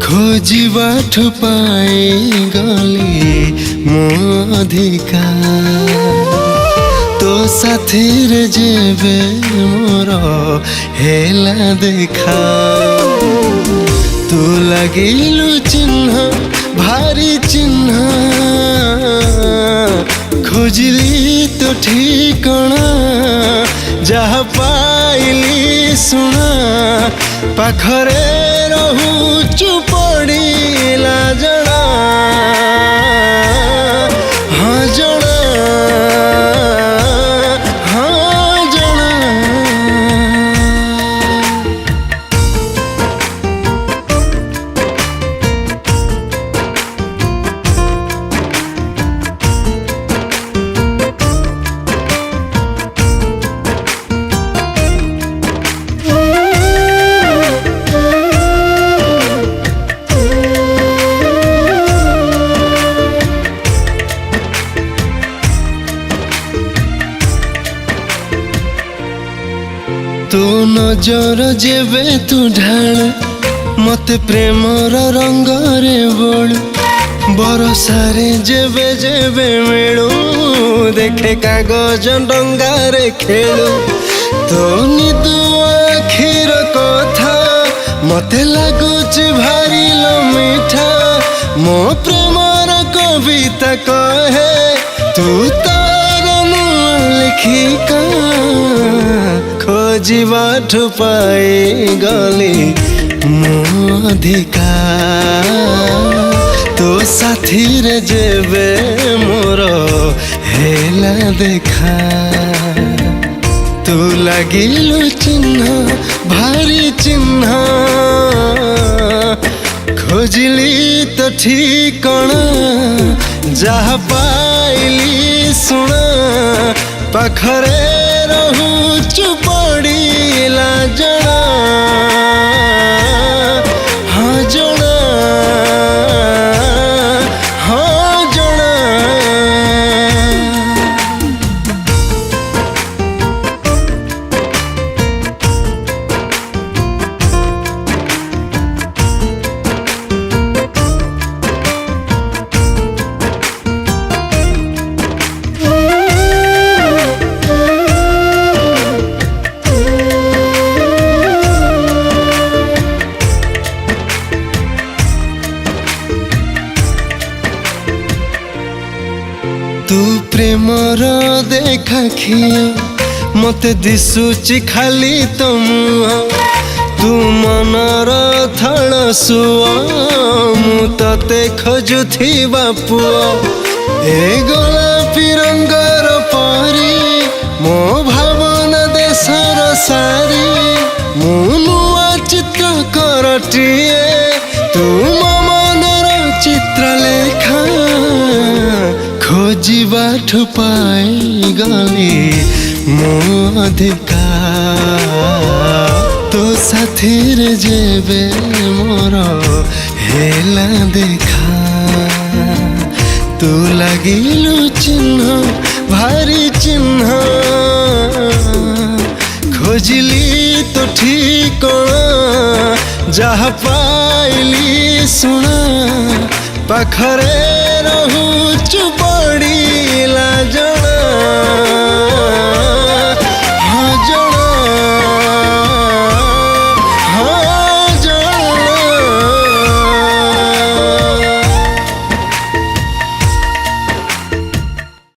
खोजिबाठ पाई गली मो अधिकार तो साथी रे जेबे मोर हेला देखा तू लगिलु चिन्ह भारी चिन्ह खोजिली तो ठिकଣା जहाँ पाइली सुना पाखरे रहूचु पड़िला जड़ा हाँ जड़ा हाँ जड़ा तू नजर जेबे तू ढाल मते प्रेमर रंगरे बोलू बरसारे जेबे जेबे मिलू देखे कागज डंगारे खेलू तो निदु आखिर कथा मते लागुच भारी मीठा मो प्रेमर कविता कहे तू तार लिखिका खोजिबाठ पाई गली मो अधिकार तो साथी रे जेबे मोर हेला देखा तू लगिलु चिन्ह भारी चिन्ह खोजिली तो ठिकଣା जहाँ पाइली सुना पाखरे रहूचु पड़िला जड़ा हाँ जड़ा हाँ जड़ा तू प्रेमर देखा खिया मते दिशुची खाली तो मुह तू मनर थल सुआ मु तते खोजुथिबा पुआ ए गोलापी रंगर परी मो भावना देशर सारी मु नुआ चित्र करटिए तू मो मनर चित्र लेखा खोजिबाठ पाई गली मो अधिकार तो साथी रे जेबे मोर हेला देखा तू लगिलु चिन्ह भारी चिन्ह खोजिली तो ठिकଣା जहाँ पाइली सुना पाखरे रहूचु पड़िला जड़ा।